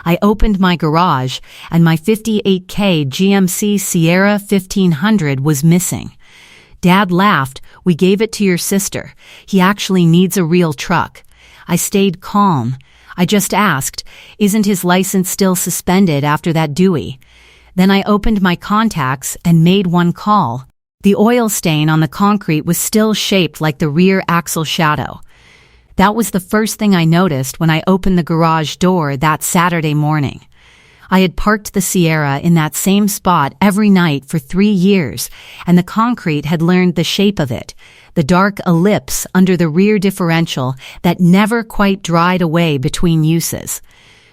I opened my garage, and my 58K GMC Sierra 1500 was missing. Dad laughed. "We gave it to your sister. He actually needs a real truck." I stayed calm. I just asked, "Isn't his license still suspended after that Dewey?" Then I opened my contacts and made one call. The oil stain on the concrete was still shaped like the rear axle shadow. That was the first thing I noticed when I opened the garage door that Saturday morning. I had parked the Sierra in that same spot every night for 3 years, and the concrete had learned the shape of it, the dark ellipse under the rear differential that never quite dried away between uses.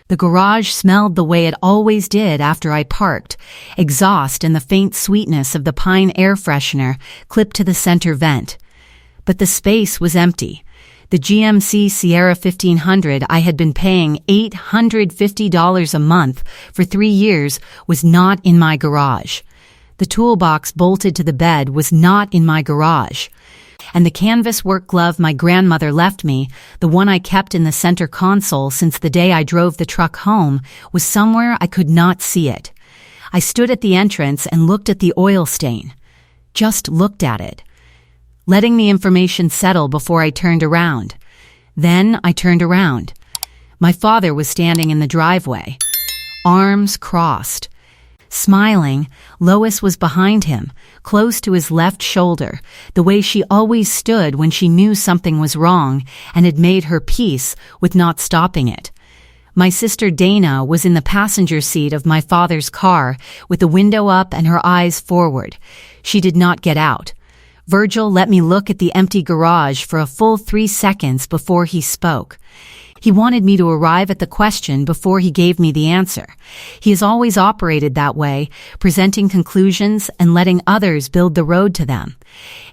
The garage smelled the way it always did after I parked, exhaust and the faint sweetness of the pine air freshener clipped to the center vent. But the space was empty. The GMC Sierra 1500 I had been paying $850 a month for 3 years was not in my garage. The toolbox bolted to the bed was not in my garage. And the canvas work glove my grandmother left me, the one I kept in the center console since the day I drove the truck home, was somewhere I could not see it. I stood at the entrance and looked at the oil stain. Just looked at it, letting the information settle before I turned around. Then I turned around. My father was standing in the driveway, arms crossed. Smiling, Lois was behind him, close to his left shoulder, the way she always stood when she knew something was wrong and had made her peace with not stopping it. My sister Dana was in the passenger seat of my father's car with the window up and her eyes forward. She did not get out. Virgil let me look at the empty garage for a full 3 seconds before he spoke. He wanted me to arrive at the question before he gave me the answer. He has always operated that way, presenting conclusions and letting others build the road to them.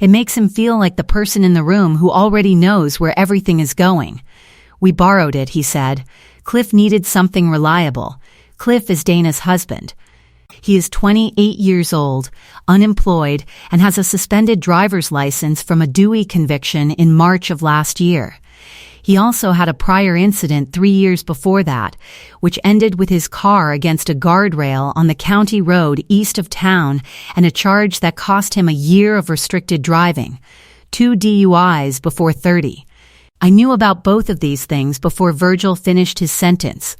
It makes him feel like the person in the room who already knows where everything is going. "We borrowed it," he said. "Cliff needed something reliable." Cliff is Dana's husband. He is 28 years old, unemployed, and has a suspended driver's license from a Dewey conviction in March of last year. He also had a prior incident 3 years before that, which ended with his car against a guardrail on the county road east of town and a charge that cost him a year of restricted driving. 2 DUIs before 30. I knew about both of these things before Virgil finished his sentence.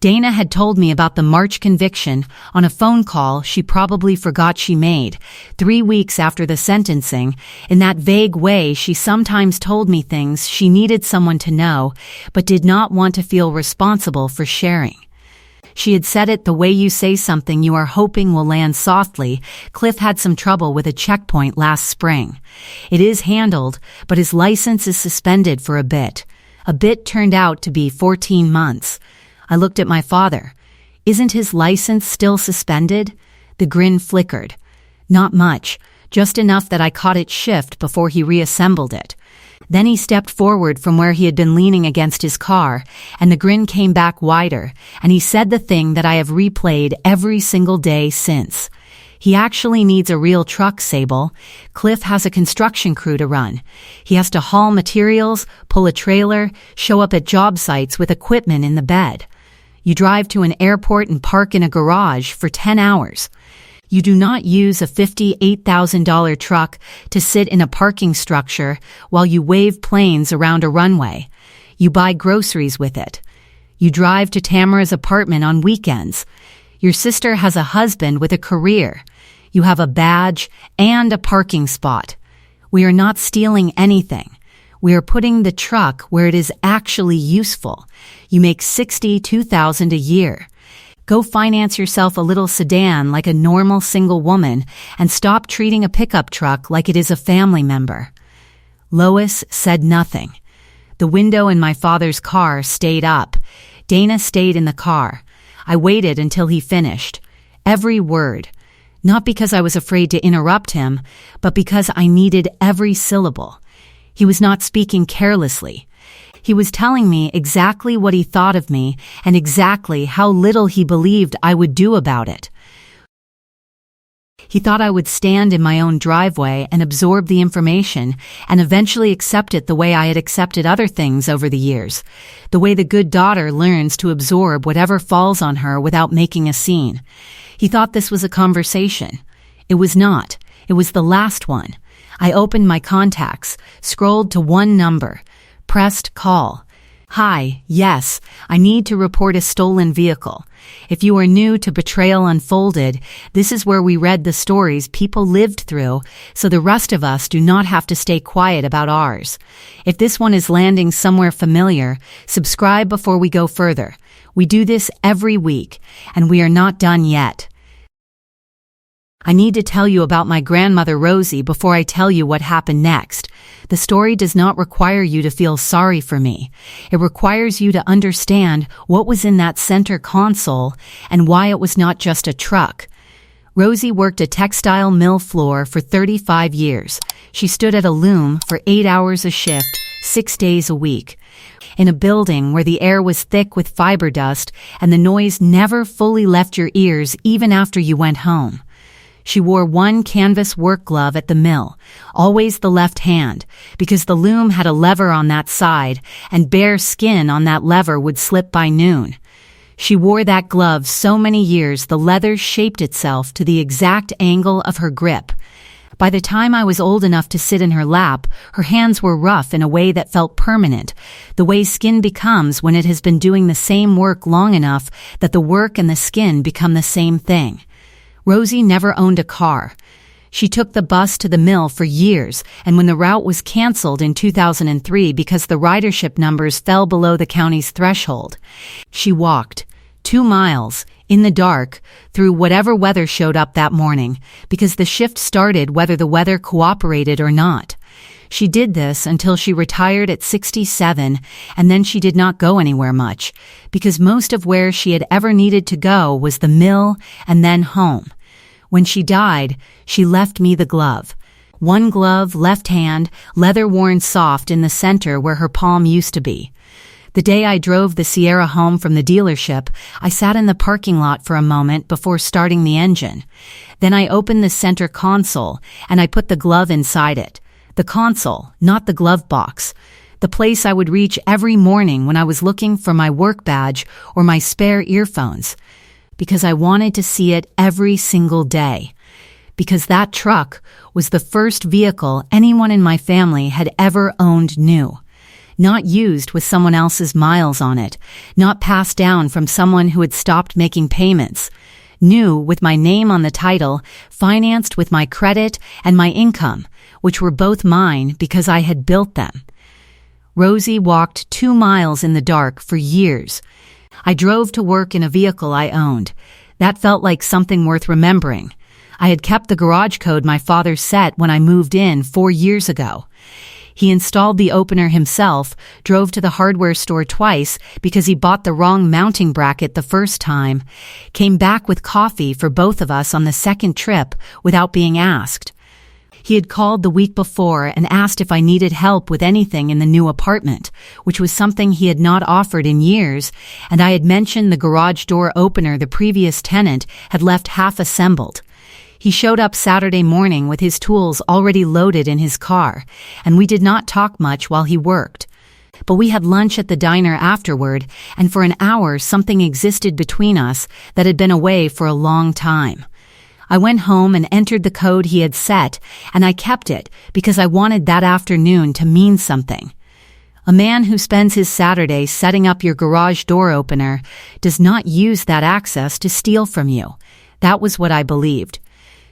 Dana had told me about the March conviction on a phone call she probably forgot she made, 3 weeks after the sentencing. In that vague way, she sometimes told me things she needed someone to know, but did not want to feel responsible for sharing. She had said it the way you say something you are hoping will land softly. Cliff had some trouble with a checkpoint last spring. It is handled, but his license is suspended for a bit. A bit turned out to be 14 months. I looked at my father. "Isn't his license still suspended?" The grin flickered. "Not much, just enough that I caught it shift before he reassembled it." Then he stepped forward from where he had been leaning against his car, and the grin came back wider, and he said the thing that I have replayed every single day since. "He actually needs a real truck, Sable. Cliff has a construction crew to run. He has to haul materials, pull a trailer, show up at job sites with equipment in the bed. You drive to an airport and park in a garage for 10 hours. You do not use a $58,000 truck to sit in a parking structure while you wave planes around a runway. You buy groceries with it. You drive to Tamara's apartment on weekends. Your sister has a husband with a career. You have a badge and a parking spot. We are not stealing anything. We are putting the truck where it is actually useful. You make $62,000 a year. Go finance yourself a little sedan like a normal single woman and stop treating a pickup truck like it is a family member." Lois said nothing. The window in my father's car stayed up. Dana stayed in the car. I waited until he finished. Every word. Not because I was afraid to interrupt him, but because I needed every syllable. He was not speaking carelessly. He was telling me exactly what he thought of me and exactly how little he believed I would do about it. He thought I would stand in my own driveway and absorb the information and eventually accept it the way I had accepted other things over the years, the way the good daughter learns to absorb whatever falls on her without making a scene. He thought this was a conversation. It was not. It was the last one. I opened my contacts, scrolled to one number, pressed call. Hi, yes, I need to report a stolen vehicle. If you are new to Betrayal Unfolded, this is where we read the stories people lived through, so the rest of us do not have to stay quiet about ours. If this one is landing somewhere familiar, subscribe before we go further. We do this every week, and we are not done yet. I need to tell you about my grandmother Rosie before I tell you what happened next. The story does not require you to feel sorry for me. It requires you to understand what was in that center console and why it was not just a truck. Rosie worked a textile mill floor for 35 years. She stood at a loom for 8 hours a shift, 6 days a week. In a building where the air was thick with fiber dust and the noise never fully left your ears even after you went home. She wore one canvas work glove at the mill, always the left hand, because the loom had a lever on that side, and bare skin on that lever would slip by noon. She wore that glove so many years the leather shaped itself to the exact angle of her grip. By the time I was old enough to sit in her lap, her hands were rough in a way that felt permanent, the way skin becomes when it has been doing the same work long enough that the work and the skin become the same thing. Rosie never owned a car. She took the bus to the mill for years, and when the route was canceled in 2003 because the ridership numbers fell below the county's threshold, she walked 2 miles in the dark through whatever weather showed up that morning, because the shift started whether the weather cooperated or not. She did this until she retired at 67, and then she did not go anywhere much, because most of where she had ever needed to go was the mill and then home. When she died, she left me the glove. One glove, left hand, leather worn soft in the center where her palm used to be. The day I drove the Sierra home from the dealership, I sat in the parking lot for a moment before starting the engine. Then I opened the center console, and I put the glove inside it. The console, not the glove box. The place I would reach every morning when I was looking for my work badge or my spare earphones. Because I wanted to see it every single day. Because that truck was the first vehicle anyone in my family had ever owned new. Not used with someone else's miles on it. Not passed down from someone who had stopped making payments. New with my name on the title, financed with my credit and my income, which were both mine because I had built them. Rosie walked 2 miles in the dark for years. I drove to work in a vehicle I owned. That felt like something worth remembering. I had kept the garage code my father set when I moved in 4 years ago. He installed the opener himself, drove to the hardware store twice because he bought the wrong mounting bracket the first time, came back with coffee for both of us on the second trip without being asked. He had called the week before and asked if I needed help with anything in the new apartment, which was something he had not offered in years, and I had mentioned the garage door opener the previous tenant had left half assembled. He showed up Saturday morning with his tools already loaded in his car, and we did not talk much while he worked. But we had lunch at the diner afterward, and for an hour something existed between us that had been away for a long time. I went home and entered the code he had set, and I kept it because I wanted that afternoon to mean something. A man who spends his Saturday setting up your garage door opener does not use that access to steal from you. That was what I believed.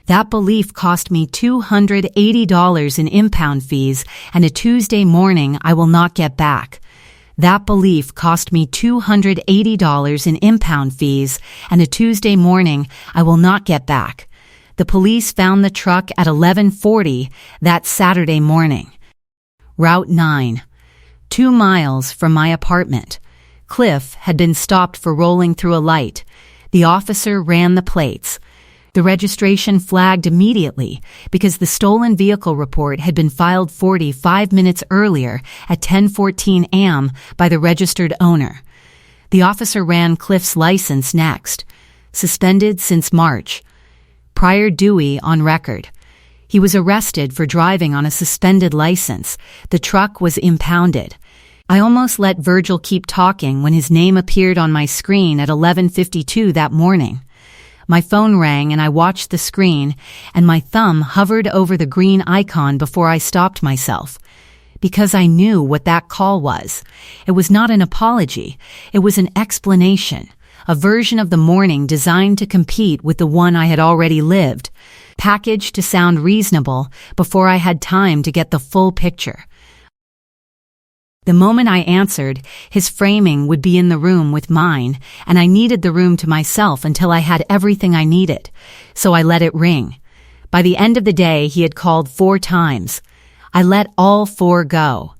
That belief cost me $280 in impound fees and a Tuesday morning I will not get back. That belief cost me $280 in impound fees and a Tuesday morning I will not get back. The police found the truck at 11:40 that Saturday morning. Route 9. 2 miles from my apartment. Cliff had been stopped for rolling through a light. The officer ran the plates. The registration flagged immediately because the stolen vehicle report had been filed 45 minutes earlier at 10:14 a.m. by the registered owner. The officer ran Cliff's license next. Suspended since March. prior Dewey on record. He was arrested for driving on a suspended license. The truck was impounded. I almost let Virgil keep talking when his name appeared on my screen at 11:52 that morning. My phone rang and I watched the screen, and my thumb hovered over the green icon before I stopped myself. Because I knew what that call was. It was not an apology. It was an explanation, a version of the morning designed to compete with the one I had already lived, packaged to sound reasonable before I had time to get the full picture. The moment I answered, his framing would be in the room with mine, and I needed the room to myself until I had everything I needed. So I let it ring. By the end of the day, he had called 4 times. I let all 4 go.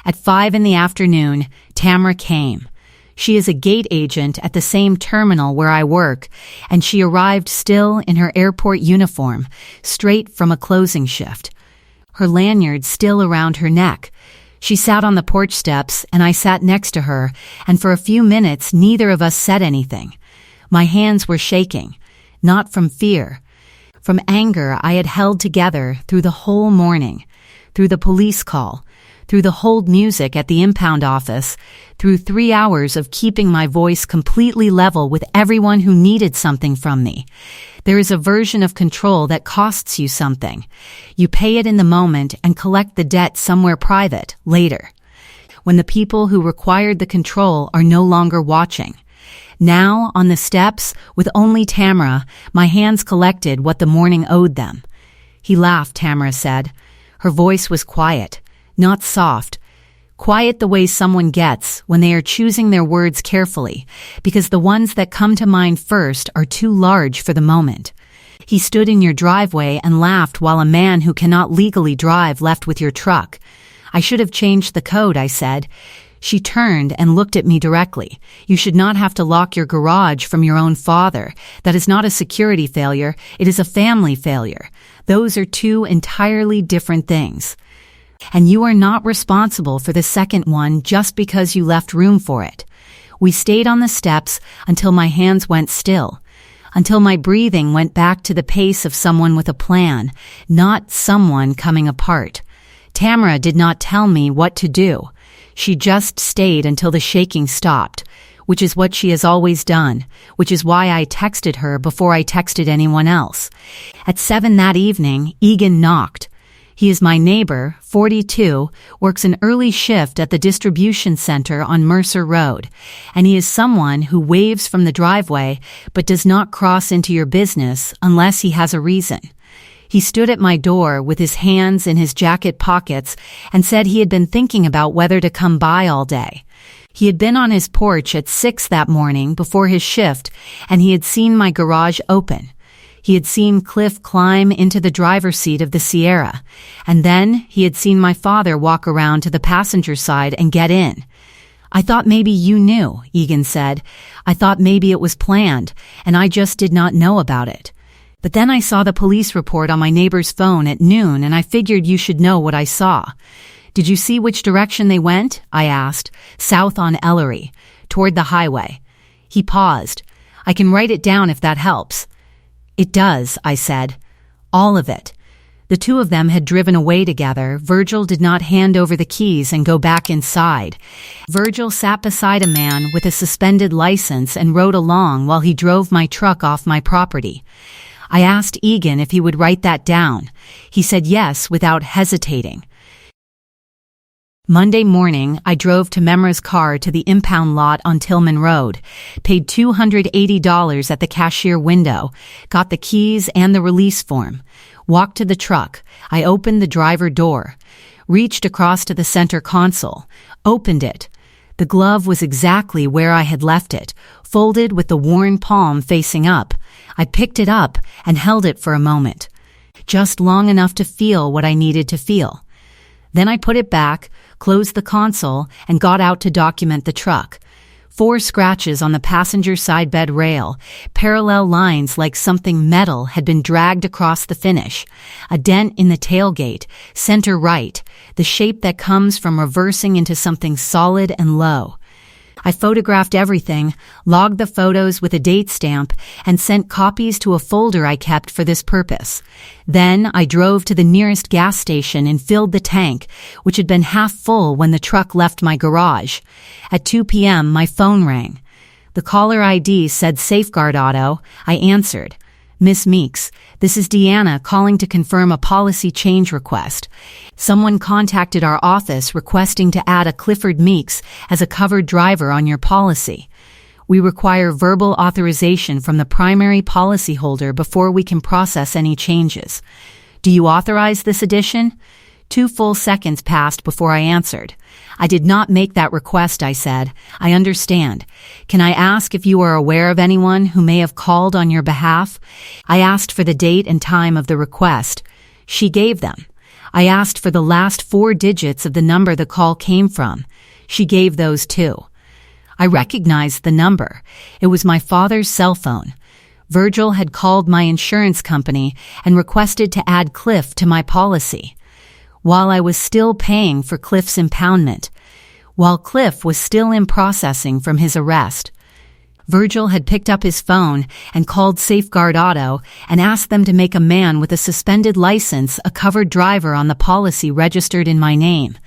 At 5 in the afternoon, Tamara came. She is a gate agent at the same terminal where I work, and she arrived still in her airport uniform, straight from a closing shift. Her lanyard still around her neck. She sat on the porch steps, and I sat next to her, and for a few minutes neither of us said anything. My hands were shaking, not from fear. From anger I had held together through the whole morning, through the police call, through the hold music at the impound office, through 3 hours of keeping my voice completely level with everyone who needed something from me. There is a version of control that costs you something. You pay it in the moment and collect the debt somewhere private later, when the people who required the control are no longer watching. Now, on the steps, with only Tamara, my hands collected what the morning owed them. He laughed, Tamara said. Her voice was quiet, not soft. Quiet the way someone gets when they are choosing their words carefully, because the ones that come to mind first are too large for the moment. He stood in your driveway and laughed while a man who cannot legally drive left with your truck. I should have changed the code, I said. She turned and looked at me directly. You should not have to lock your garage from your own father. That is not a security failure. It is a family failure. Those are 2 entirely different things. And you are not responsible for the second one just because you left room for it. We stayed on the steps until my hands went still, until my breathing went back to the pace of someone with a plan, not someone coming apart. Tamara did not tell me what to do. She just stayed until the shaking stopped, which is what she has always done, which is why I texted her before I texted anyone else. At 7 that evening, Egan knocked. He is my neighbor, 42, works an early shift at the distribution center on Mercer Road, and he is someone who waves from the driveway but does not cross into your business unless he has a reason. He stood at my door with his hands in his jacket pockets and said he had been thinking about whether to come by all day. He had been on his porch at 6 that morning before his shift, and he had seen my garage open. He had seen Cliff climb into the driver's seat of the Sierra, and then he had seen my father walk around to the passenger side and get in. I thought maybe you knew, Egan said. I thought maybe it was planned, and I just did not know about it. But then I saw the police report on my neighbor's phone at noon, and I figured you should know what I saw. Did you see which direction they went? I asked. South on Ellery, toward the highway. He paused. I can write it down if that helps. It does, I said. All of it. The 2 of them had driven away together. Virgil did not hand over the keys and go back inside. Virgil sat beside a man with a suspended license and rode along while he drove my truck off my property. I asked Egan if he would write that down. He said yes without hesitating. Monday morning, I drove to Memra's car to the impound lot on Tillman Road, paid $280 at the cashier window, got the keys and the release form, walked to the truck. I opened the driver door, reached across to the center console, opened it. The glove was exactly where I had left it, folded with the worn palm facing up. I picked it up and held it for a moment, just long enough to feel what I needed to feel. Then I put it back, closed the console, and got out to document the truck. 4 scratches on the passenger side bed rail, parallel lines like something metal had been dragged across the finish, a dent in the tailgate, center right, the shape that comes from reversing into something solid and low. I photographed everything, logged the photos with a date stamp, and sent copies to a folder I kept for this purpose. Then I drove to the nearest gas station and filled the tank, which had been half full when the truck left my garage. At 2 p.m., my phone rang. The caller ID said Safeguard Auto. I answered. Miss Meeks, this is Deanna calling to confirm a policy change request. Someone contacted our office requesting to add a Clifford Meeks as a covered driver on your policy. We require verbal authorization from the primary policyholder before we can process any changes. Do you authorize this addition? 2 full seconds passed before I answered. I did not make that request, I said. I understand. Can I ask if you are aware of anyone who may have called on your behalf? I asked for the date and time of the request. She gave them. I asked for the last 4 digits of the number the call came from. She gave those too. I recognized the number. It was my father's cell phone. Virgil had called my insurance company and requested to add Cliff to my policy. While I was still paying for Cliff's impoundment, while Cliff was still in processing from his arrest, Virgil had picked up his phone and called Safeguard Auto and asked them to make a man with a suspended license a covered driver on the policy registered in my name.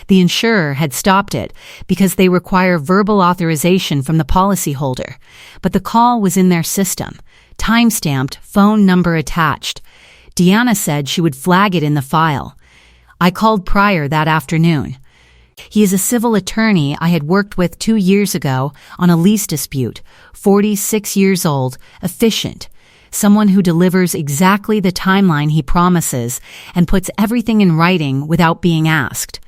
The insurer had stopped it because they require verbal authorization from the policyholder, but the call was in their system, time-stamped, phone number attached. Deanna said she would flag it in the file. I called Pryor that afternoon. He is a civil attorney I had worked with 2 years ago on a lease dispute, 46 years old, efficient, someone who delivers exactly the timeline he promises and puts everything in writing without being asked.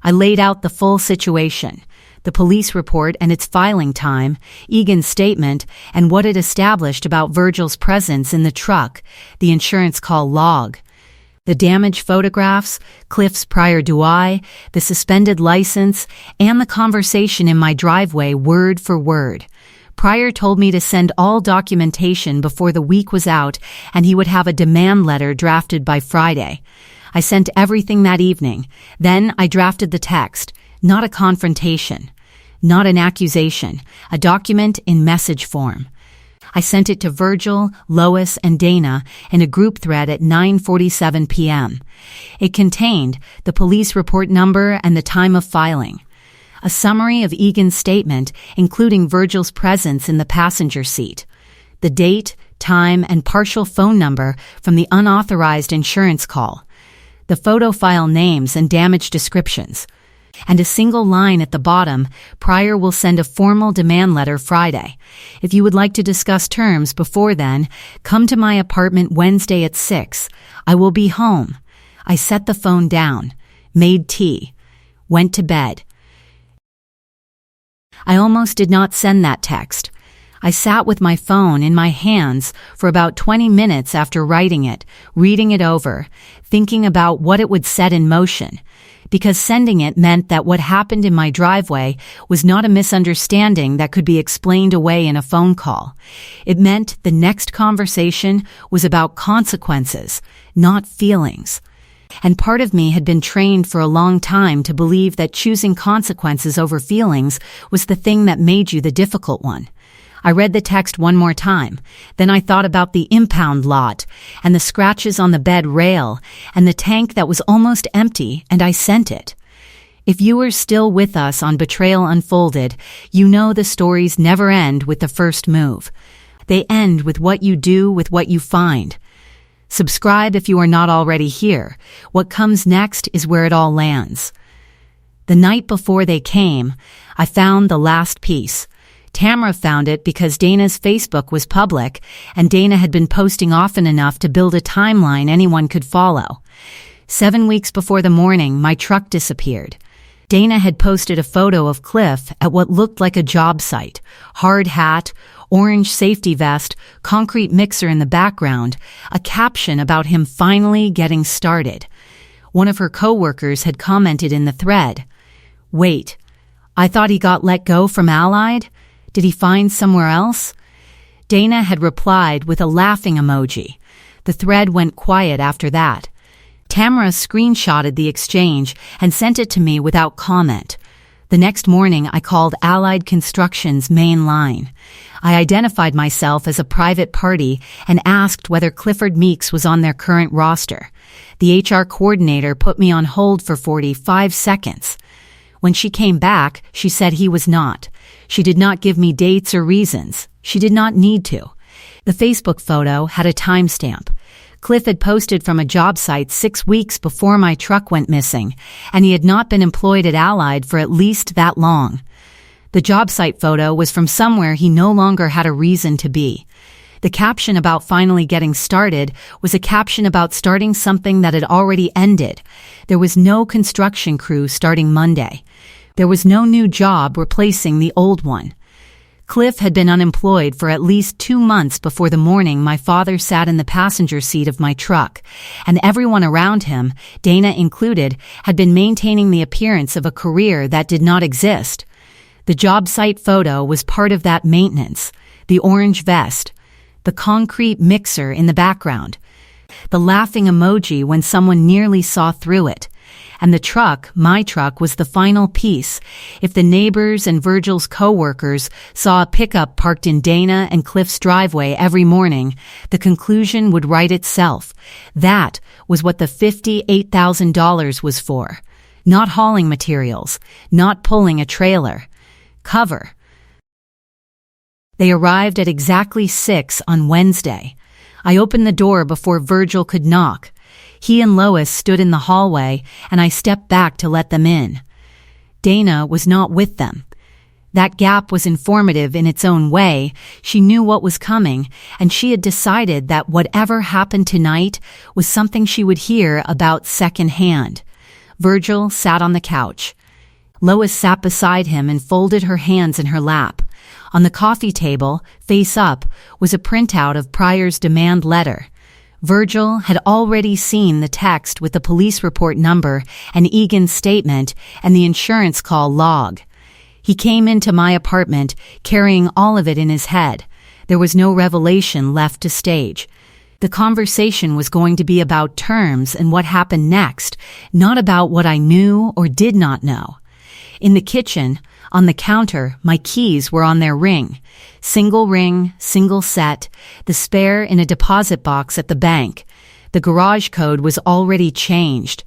I laid out the full situation, the police report and its filing time, Egan's statement, and what it established about Virgil's presence in the truck, the insurance call log. The damaged photographs, Cliff's prior DUI, the suspended license, and the conversation in my driveway word for word. Pryor told me to send all documentation before the week was out and he would have a demand letter drafted by Friday. I sent everything that evening. Then I drafted the text, not a confrontation, not an accusation, a document in message form. I sent it to Virgil, Lois, and Dana in a group thread at 9:47 p.m. It contained the police report number and the time of filing, a summary of Egan's statement, including Virgil's presence in the passenger seat, the date, time, and partial phone number from the unauthorized insurance call, the photo file names and damage descriptions, and a single line at the bottom. Pryor will send a formal demand letter Friday. If you would like to discuss terms before then, come to my apartment Wednesday at 6. I will be home. I set the phone down, made tea, went to bed. I almost did not send that text. I sat with my phone in my hands for about 20 minutes after writing it, reading it over, thinking about what it would set in motion, because sending it meant that what happened in my driveway was not a misunderstanding that could be explained away in a phone call. It meant the next conversation was about consequences, not feelings. And part of me had been trained for a long time to believe that choosing consequences over feelings was the thing that made you the difficult one. I read the text one more time. Then I thought about the impound lot and the scratches on the bed rail and the tank that was almost empty, and I sent it. If you are still with us on Betrayal Unfolded, you know the stories never end with the first move. They end with what you do with what you find. Subscribe if you are not already here. What comes next is where it all lands. The night before they came, I found the last piece. Tamara found it because Dana's Facebook was public, and Dana had been posting often enough to build a timeline anyone could follow. 7 weeks before the morning, my truck disappeared. Dana had posted a photo of Cliff at what looked like a job site, hard hat, orange safety vest, concrete mixer in the background, a caption about him finally getting started. One of her coworkers had commented in the thread, "Wait, I thought he got let go from Allied? Did he find somewhere else?" Dana had replied with a laughing emoji. The thread went quiet after that. Tamara screenshotted the exchange and sent it to me without comment. The next morning, I called Allied Construction's main line. I identified myself as a private party and asked whether Clifford Meeks was on their current roster. The HR coordinator put me on hold for 45 seconds. When she came back, she said he was not. She did not give me dates or reasons. She did not need to. The Facebook photo had a timestamp. Cliff had posted from a job site 6 weeks before my truck went missing, and he had not been employed at Allied for at least that long. The job site photo was from somewhere he no longer had a reason to be. The caption about finally getting started was a caption about starting something that had already ended. There was no construction crew starting Monday. There was no new job replacing the old one. Cliff had been unemployed for at least 2 months before the morning my father sat in the passenger seat of my truck, and everyone around him, Dana included, had been maintaining the appearance of a career that did not exist. The job site photo was part of that maintenance, the orange vest, the concrete mixer in the background, the laughing emoji when someone nearly saw through it. And the truck, my truck, was the final piece. If the neighbors and Virgil's co-workers saw a pickup parked in Dana and Cliff's driveway every morning, the conclusion would write itself. That was what the $58,000 was for. Not hauling materials, not pulling a trailer. Cover. They arrived at exactly 6 on Wednesday. I opened the door before Virgil could knock. He and Lois stood in the hallway, and I stepped back to let them in. Dana was not with them. That gap was informative in its own way. She knew what was coming, and she had decided that whatever happened tonight was something she would hear about secondhand. Virgil sat on the couch. Lois sat beside him and folded her hands in her lap. On the coffee table, face up, was a printout of Pryor's demand letter. Virgil had already seen the text with the police report number and Egan's statement and the insurance call log. He came into my apartment carrying all of it in his head. There was no revelation left to stage. The conversation was going to be about terms and what happened next, not about what I knew or did not know. In the kitchen, on the counter, my keys were on their ring. Single set, the spare in a deposit box at the bank. The garage code was already changed.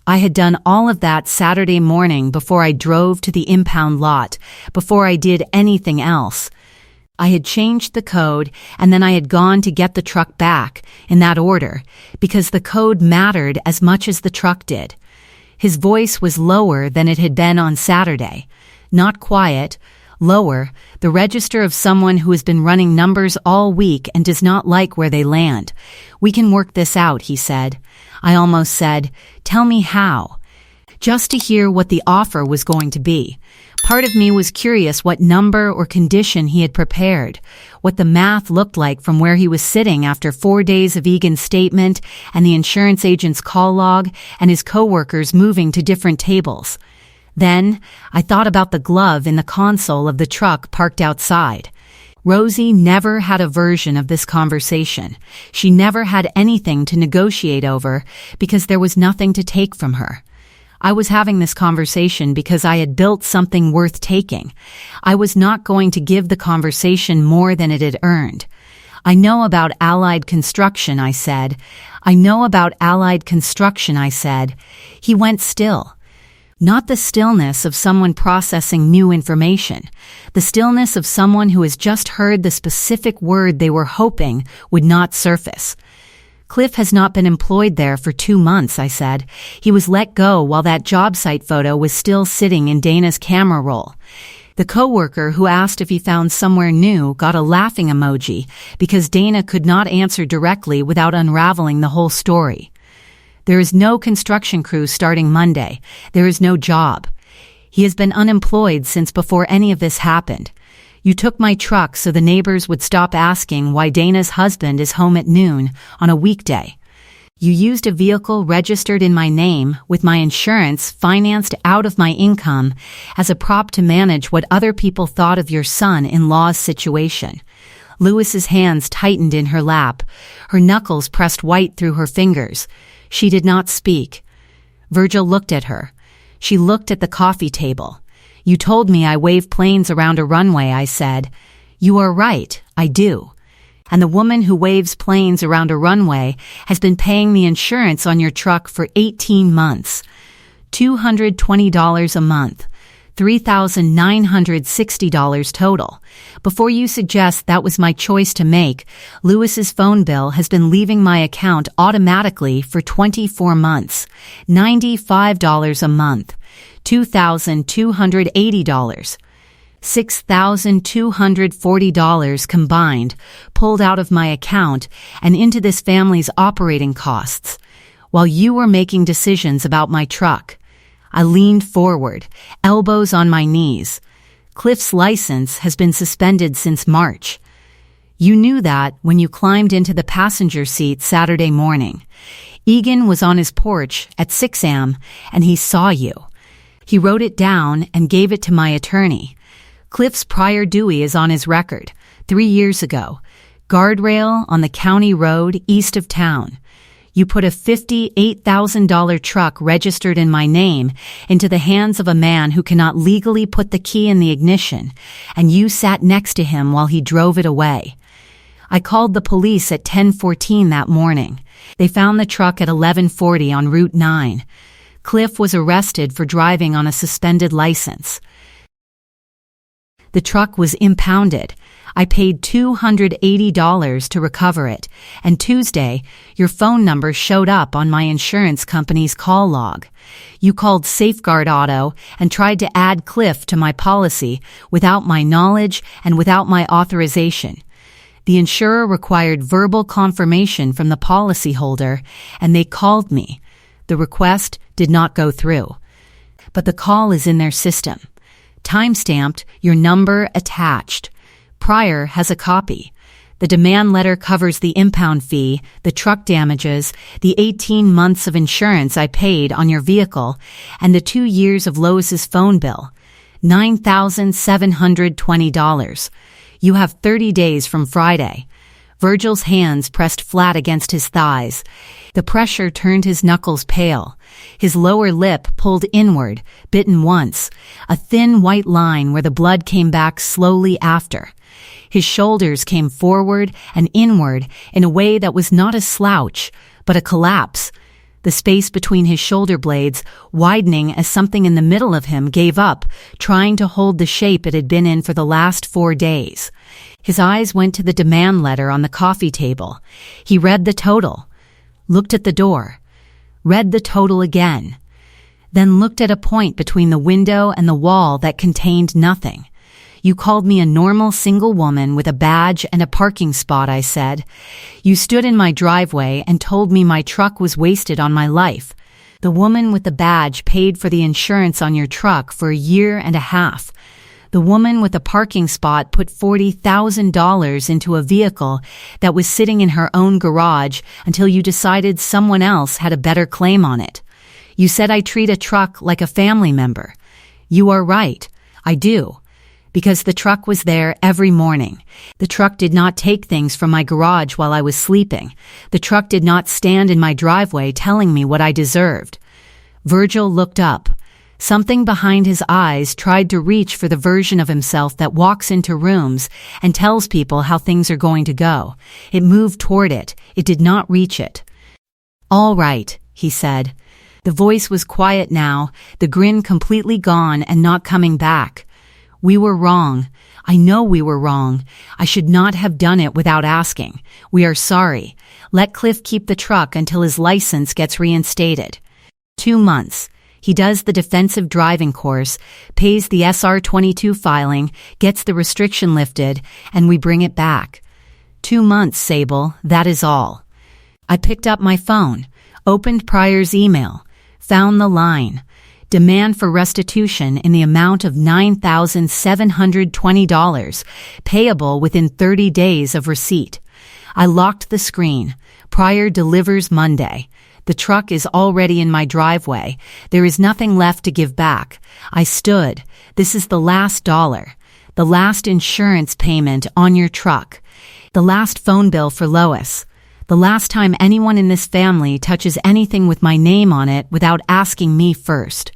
I had done all of that Saturday morning before I drove to the impound lot, before I did anything else. I had changed the code, and then I had gone to get the truck back, in that order, because the code mattered as much as the truck did. His voice was lower than it had been on Saturday. Not quiet, lower, the register of someone who has been running numbers all week and does not like where they land. "We can work this out," he said. I almost said, "Tell me how," just to hear what the offer was going to be. Part of me was curious what number or condition he had prepared, what the math looked like from where he was sitting after 4 days of Egan's statement and the insurance agent's call log and his coworkers moving to different tables. Then, I thought about the glove in the console of the truck parked outside. Rosie never had a version of this conversation. She never had anything to negotiate over because there was nothing to take from her. I was having this conversation because I had built something worth taking. I was not going to give the conversation more than it had earned. "I know about Allied Construction," I said. "I know about Allied Construction," I said. He went still. Not the stillness of someone processing new information, the stillness of someone who has just heard the specific word they were hoping would not surface. "Cliff has not been employed there for 2 months," I said. "He was let go while that job site photo was still sitting in Dana's camera roll." The coworker who asked if he found somewhere new got a laughing emoji because Dana could not answer directly without unraveling the whole story. "There is no construction crew starting Monday. There is no job. He has been unemployed since before any of this happened. You took my truck so the neighbors would stop asking why Dana's husband is home at noon on a weekday. You used a vehicle registered in my name with my insurance financed out of my income as a prop to manage what other people thought of your son-in-law's situation." Lewis's hands tightened in her lap. Her knuckles pressed white through her fingers. She did not speak. Virgil looked at her. She looked at the coffee table. You told me I wave planes around a runway, I said. You are right, I do. And the woman who waves planes around a runway has been paying the insurance on your truck for 18 months. $220 a month. $3,960 total. Before you suggest that was my choice to make, Lewis's phone bill has been leaving my account automatically for 24 months. $95 a month. $2,280. $6,240 combined pulled out of my account and into this family's operating costs, while you were making decisions about my truck. I leaned forward, elbows on my knees. Cliff's license has been suspended since March. You knew that when you climbed into the passenger seat Saturday morning. Egan was on his porch at 6 a.m. and he saw you. He wrote it down and gave it to my attorney. Cliff's prior Dewey is on his record, 3 years ago. Guardrail on the county road east of town. You put a $58,000 truck registered in my name into the hands of a man who cannot legally put the key in the ignition, and you sat next to him while he drove it away. I called the police at 10:14 that morning. They found the truck at 11:40 on Route 9. Cliff was arrested for driving on a suspended license. The truck was impounded. I paid $280 to recover it, and Tuesday, your phone number showed up on my insurance company's call log. You called Safeguard Auto and tried to add Cliff to my policy without my knowledge and without my authorization. The insurer required verbal confirmation from the policyholder, and they called me. The request did not go through, but the call is in their system. Timestamped, your number attached. Prior has a copy. The demand letter covers the impound fee, the truck damages, the 18 months of insurance I paid on your vehicle, and the 2 years of Lois's phone bill. $9,720. You have 30 days from Friday. Virgil's hands pressed flat against his thighs. The pressure turned his knuckles pale. His lower lip pulled inward, bitten once, a thin white line where the blood came back slowly after. His shoulders came forward and inward in a way that was not a slouch, but a collapse. The space between his shoulder blades widening as something in the middle of him gave up, trying to hold the shape it had been in for the last 4 days. His eyes went to the demand letter on the coffee table. He read the total, looked at the door, read the total again, then looked at a point between the window and the wall that contained nothing. You called me a normal single woman with a badge and a parking spot, I said. You stood in my driveway and told me my truck was wasted on my life. The woman with the badge paid for the insurance on your truck for a year and a half. The woman with the parking spot put $40,000 into a vehicle that was sitting in her own garage until you decided someone else had a better claim on it. You said I treat a truck like a family member. You are right. I do. Because the truck was there every morning. The truck did not take things from my garage while I was sleeping. The truck did not stand in my driveway telling me what I deserved. Virgil looked up. Something behind his eyes tried to reach for the version of himself that walks into rooms and tells people how things are going to go. It moved toward it. It did not reach it. All right, he said. The voice was quiet now, the grin completely gone and not coming back. We were wrong. I know we were wrong. I should not have done it without asking. We are sorry. Let Cliff keep the truck until his license gets reinstated. 2 months. He does the defensive driving course, pays the SR-22 filing, gets the restriction lifted, and we bring it back. 2 months, Sable, that is all. I picked up my phone, opened Pryor's email, found the line. Demand for restitution in the amount of $9,720, payable within 30 days of receipt. I locked the screen. Pryor delivers Monday. The truck is already in my driveway. There is nothing left to give back. I stood. This is the last dollar. The last insurance payment on your truck. The last phone bill for Lois. The last time anyone in this family touches anything with my name on it without asking me first.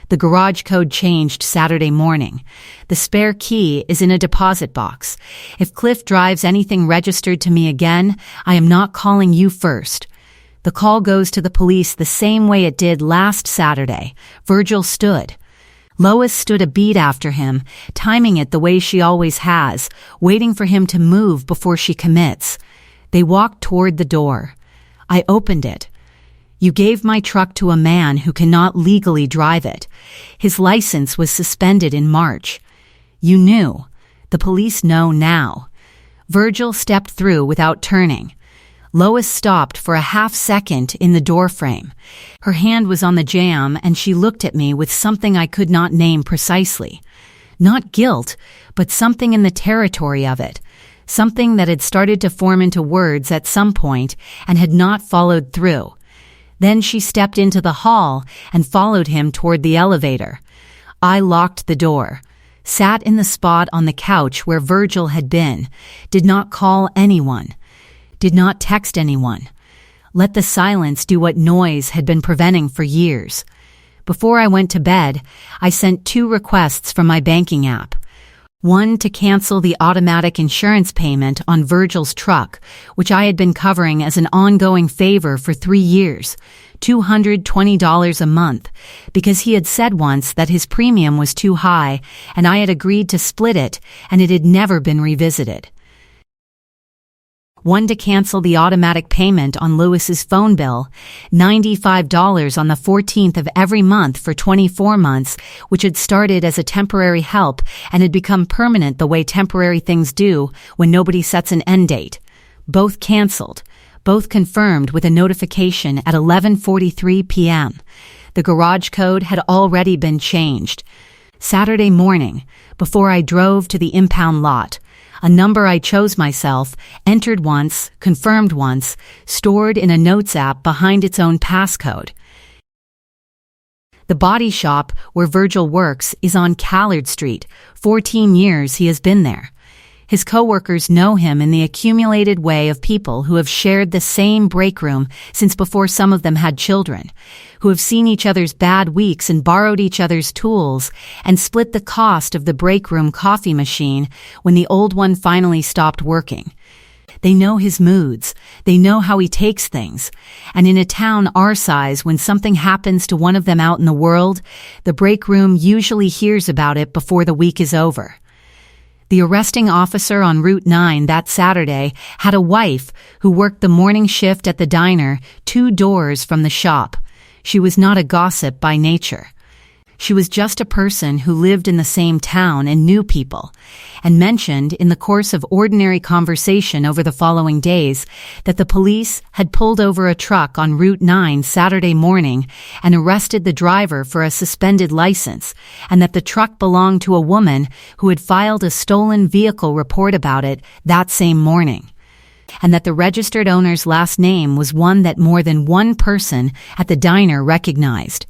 The garage code changed Saturday morning. The spare key is in a deposit box. If Cliff drives anything registered to me again, I am not calling you first. The call goes to the police the same way it did last Saturday. Virgil stood. Lois stood a beat after him, timing it the way she always has, waiting for him to move before she commits. They walked toward the door. I opened it. You gave my truck to a man who cannot legally drive it. His license was suspended in March. You knew. The police know now. Virgil stepped through without turning. Lois stopped for a half-second in the doorframe. Her hand was on the jamb, and she looked at me with something I could not name precisely. Not guilt, but something in the territory of it. Something that had started to form into words at some point and had not followed through. Then she stepped into the hall and followed him toward the elevator. I locked the door, sat in the spot on the couch where Virgil had been, did not call anyone, did not text anyone. Let the silence do what noise had been preventing for years. Before I went to bed, I sent 2 requests from my banking app. One to cancel the automatic insurance payment on Virgil's truck, which I had been covering as an ongoing favor for 3 years, $220 a month, because he had said once that his premium was too high and I had agreed to split it and it had never been revisited. One to cancel the automatic payment on Lewis's phone bill, $95 on the 14th of every month for 24 months, which had started as a temporary help and had become permanent the way temporary things do when nobody sets an end date. Both canceled, both confirmed with a notification at 11:43 p.m. The garage code had already been changed. Saturday morning, before I drove to the impound lot, a number I chose myself, entered once, confirmed once, stored in a notes app behind its own passcode. The body shop where Virgil works is on Callard Street. 14 years he has been there. His coworkers know him in the accumulated way of people who have shared the same break room since before some of them had children, who have seen each other's bad weeks and borrowed each other's tools and split the cost of the break room coffee machine when the old one finally stopped working. They know his moods. They know how he takes things. And in a town our size, when something happens to one of them out in the world, the break room usually hears about it before the week is over. The arresting officer on Route 9 that Saturday had a wife who worked the morning shift at the diner 2 doors from the shop. She was not a gossip by nature. She was just a person who lived in the same town and knew people, and mentioned in the course of ordinary conversation over the following days that the police had pulled over a truck on Route 9 Saturday morning and arrested the driver for a suspended license, and that the truck belonged to a woman who had filed a stolen vehicle report about it that same morning, and that the registered owner's last name was one that more than one person at the diner recognized.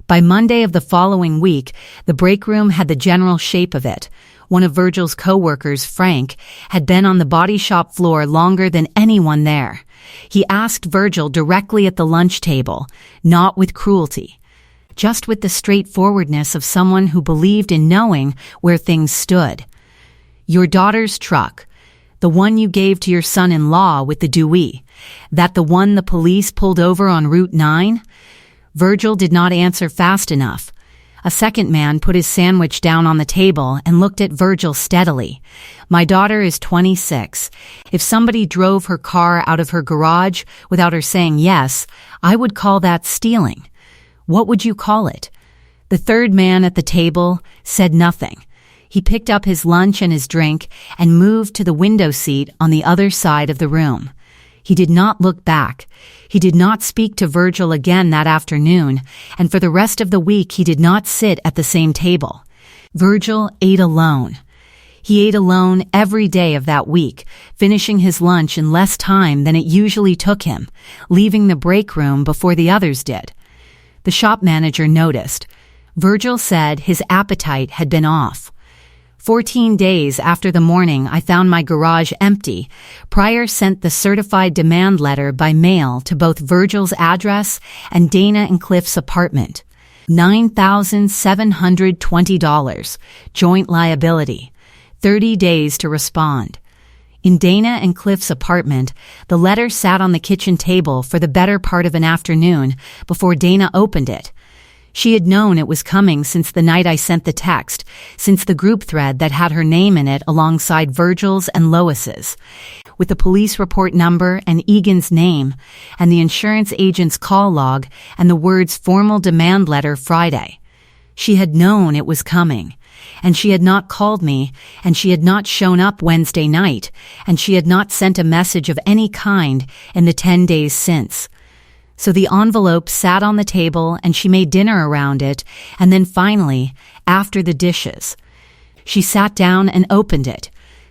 By Monday of the following week, the break room had the general shape of it. One of Virgil's co-workers, Frank, had been on the body shop floor longer than anyone there. He asked Virgil directly at the lunch table, not with cruelty, just with the straightforwardness of someone who believed in knowing where things stood. Your daughter's truck, the one you gave to your son-in-law with the Dewey, that the one the police pulled over on Route 9? Virgil did not answer fast enough. A second man put his sandwich down on the table and looked at Virgil steadily. My daughter is 26. If somebody drove her car out of her garage without her saying yes, I would call that stealing. What would you call it? The third man at the table said nothing. He picked up his lunch and his drink and moved to the window seat on the other side of the room. He did not look back. He did not speak to Virgil again that afternoon, and for the rest of the week he did not sit at the same table. Virgil ate alone. He ate alone every day of that week, finishing his lunch in less time than it usually took him, leaving the break room before the others did. The shop manager noticed. Virgil said his appetite had been off. 14 days after the morning I found my garage empty, Pryor sent the certified demand letter by mail to both Virgil's address and Dana and Cliff's apartment. $9,720. Joint liability. 30 days to respond. In Dana and Cliff's apartment, the letter sat on the kitchen table for the better part of an afternoon before Dana opened it. She had known it was coming since the night I sent the text, since the group thread that had her name in it alongside Virgil's and Lois's, with the police report number and Egan's name, and the insurance agent's call log and the words formal demand letter Friday. She had known it was coming, and she had not called me, and she had not shown up Wednesday night, and she had not sent a message of any kind in the 10 days since. So the envelope sat on the table and she made dinner around it, and then finally, after the dishes, she sat down and opened it.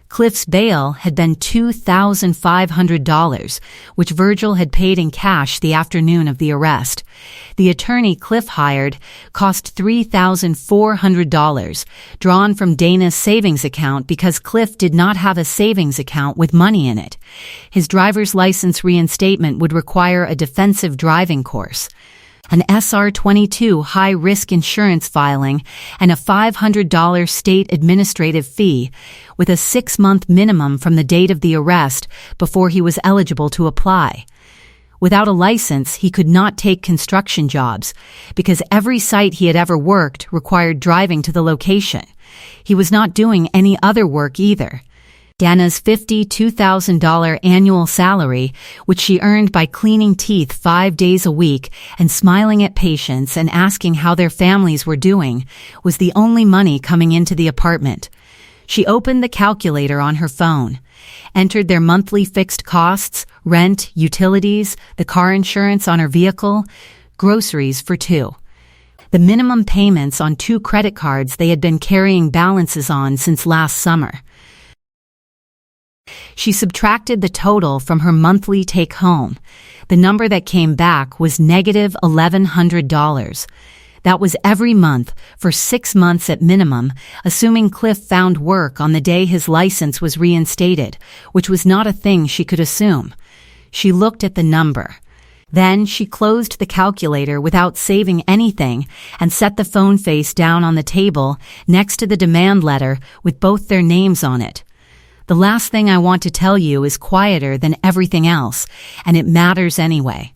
Cliff's bail had been $2,500, which Virgil had paid in cash the afternoon of the arrest. The attorney Cliff hired cost $3,400, drawn from Dana's savings account because Cliff did not have a savings account with money in it. His driver's license reinstatement would require a defensive driving course, an SR-22 high-risk insurance filing, and a $500 state administrative fee, with a 6-month minimum from the date of the arrest before he was eligible to apply. Without a license, he could not take construction jobs, because every site he had ever worked required driving to the location. He was not doing any other work either. Dana's $52,000 annual salary, which she earned by cleaning teeth 5 days a week and smiling at patients and asking how their families were doing, was the only money coming into the apartment. She opened the calculator on her phone, entered their monthly fixed costs, rent, utilities, the car insurance on her vehicle, groceries for 2. The minimum payments on 2 credit cards they had been carrying balances on since last summer. She subtracted the total from her monthly take-home. The number that came back was negative $1,100. That was every month for 6 months at minimum, assuming Cliff found work on the day his license was reinstated, which was not a thing she could assume. She looked at the number. Then she closed the calculator without saving anything and set the phone face down on the table next to the demand letter with both their names on it. The last thing I want to tell you is quieter than everything else, and it matters anyway.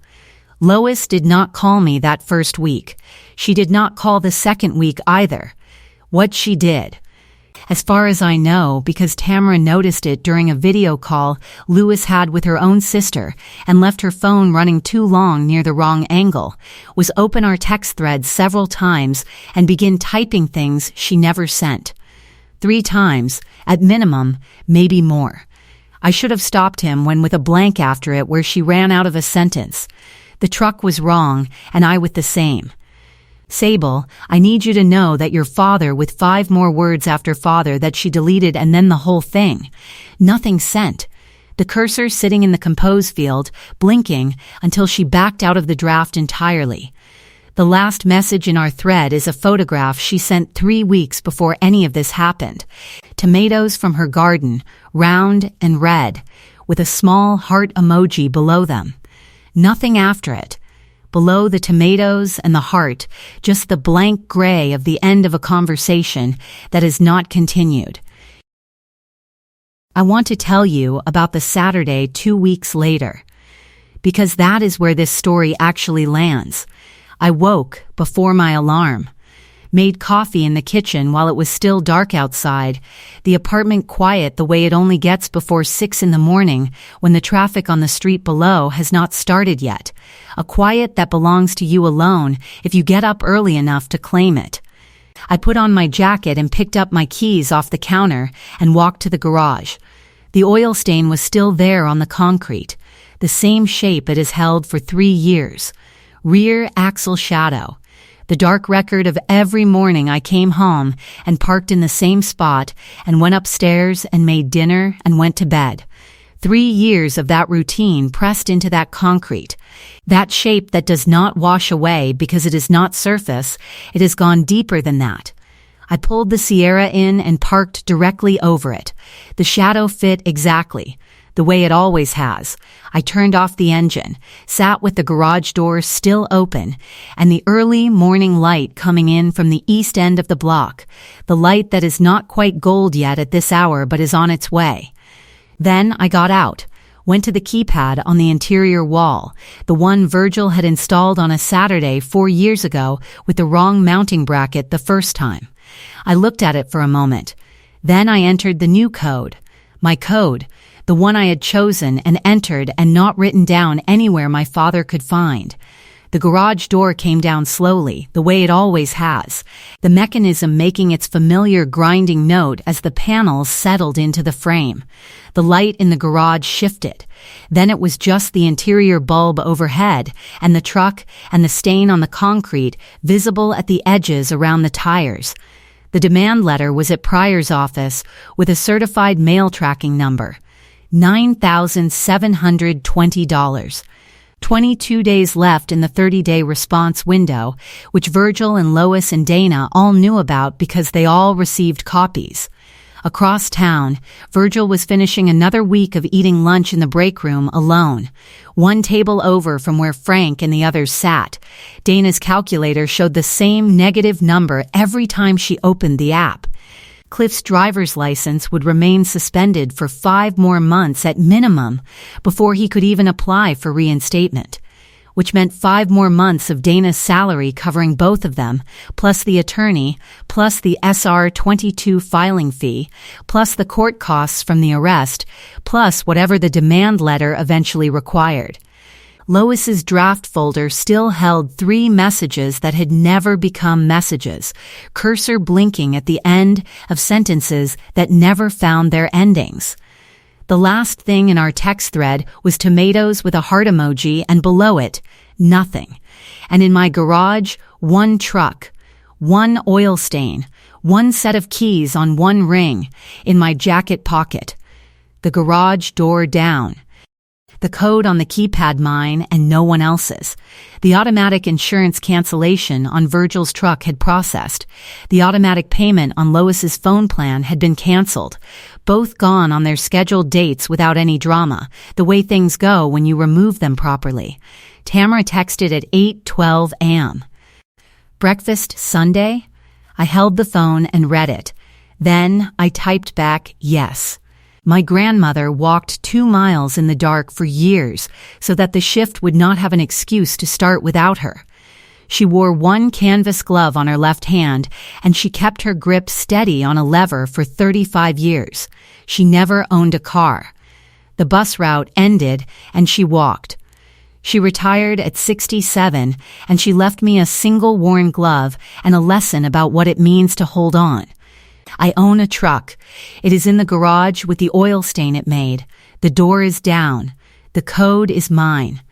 Lois did not call me that first week. She did not call the second week either. What she did, as far as I know, because Tamara noticed it during a video call Lewis had with her own sister and left her phone running too long near the wrong angle, was open our text thread several times and begin typing things she never sent. 3 times, at minimum, maybe more. I should have stopped him when with a blank after it where she ran out of a sentence. The truck was wrong, and I with the same. Sable, I need you to know that your father with 5 more words after father that she deleted and then the whole thing. Nothing sent. The cursor sitting in the compose field, blinking until she backed out of the draft entirely. The last message in our thread is a photograph she sent 3 weeks before any of this happened. Tomatoes from her garden, round and red, with a small heart emoji below them. Nothing after it. Below the tomatoes and the heart, just the blank gray of the end of a conversation that is not continued. I want to tell you about the Saturday 2 weeks later, because that is where this story actually lands. I woke before my alarm, made coffee in the kitchen while it was still dark outside, the apartment quiet the way it only gets before 6 in the morning when the traffic on the street below has not started yet, a quiet that belongs to you alone if you get up early enough to claim it. I put on my jacket and picked up my keys off the counter and walked to the garage. The oil stain was still there on the concrete, the same shape it has held for 3 years. Rear axle shadow. The dark record of every morning I came home and parked in the same spot and went upstairs and made dinner and went to bed. 3 years of that routine pressed into that concrete. That shape that does not wash away because it is not surface, it has gone deeper than that. I pulled the Sierra in and parked directly over it. The shadow fit exactly. the way it always has. I turned off the engine, sat with the garage door still open, and the early morning light coming in from the east end of the block, the light that is not quite gold yet at this hour but is on its way. Then I got out, went to the keypad on the interior wall, the one Virgil had installed on a Saturday 4 years ago with the wrong mounting bracket the first time. I looked at it for a moment. Then I entered the new code. My code, the one I had chosen and entered and not written down anywhere my father could find. The garage door came down slowly, the way it always has, the mechanism making its familiar grinding note as the panels settled into the frame. The light in the garage shifted. Then it was just the interior bulb overhead, and the truck and the stain on the concrete visible at the edges around the tires. The demand letter was at Pryor's office with a certified mail tracking number. $9,720. 22 days left in the 30-day response window, which Virgil and Lois and Dana all knew about because they all received copies. Across town, Virgil was finishing another week of eating lunch in the break room alone, one table over from where Frank and the others sat. Dana's calculator showed the same negative number every time she opened the app. Cliff's driver's license would remain suspended for 5 more months at minimum before he could even apply for reinstatement, which meant 5 more months of Dana's salary covering both of them, plus the attorney, plus the SR-22 filing fee, plus the court costs from the arrest, plus whatever the demand letter eventually required. Lois's draft folder still held 3 messages that had never become messages, cursor blinking at the end of sentences that never found their endings. The last thing in our text thread was tomatoes with a heart emoji, and below it, nothing. And in my garage, 1 truck, 1 oil stain, 1 set of keys on 1 ring, in my jacket pocket. The garage door down. The code on the keypad mine and no one else's. The automatic insurance cancellation on Virgil's truck had processed. The automatic payment on Lois's phone plan had been canceled. Both gone on their scheduled dates without any drama, the way things go when you remove them properly. Tamara texted at 8:12 a.m. Breakfast Sunday? I held the phone and read it. Then I typed back yes. My grandmother walked 2 miles in the dark for years so that the shift would not have an excuse to start without her. She wore 1 canvas glove on her left hand, and she kept her grip steady on a lever for 35 years. She never owned a car. The bus route ended, and she walked. She retired at 67, and she left me a single worn glove and a lesson about what it means to hold on. I own a truck. It is in the garage with the oil stain it made. The door is down. The code is mine.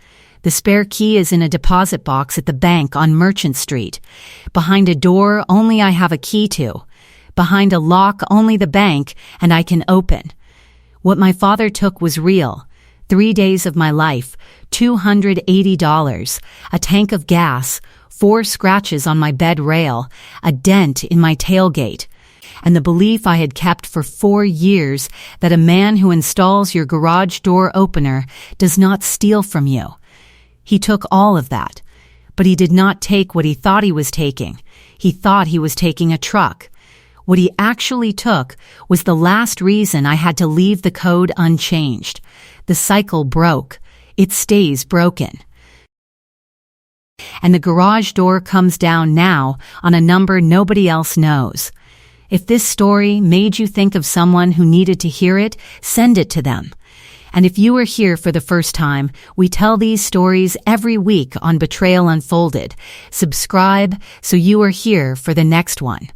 The spare key is in a deposit box at the bank on Merchant Street. Behind a door only I have a key to. Behind a lock only the bank and I can open. What my father took was real. 3 days of my life, $280, a tank of gas, 4 scratches on my bed rail, a dent in my tailgate, and the belief I had kept for 4 years that a man who installs your garage door opener does not steal from you. He took all of that, but he did not take what he thought he was taking. He thought he was taking a truck. What he actually took was the last reason I had to leave the code unchanged. The cycle broke. It stays broken. And the garage door comes down now on a number nobody else knows. If this story made you think of someone who needed to hear it, send it to them. And if you are here for the first time, we tell these stories every week on Betrayal Unfolded. Subscribe so you are here for the next one.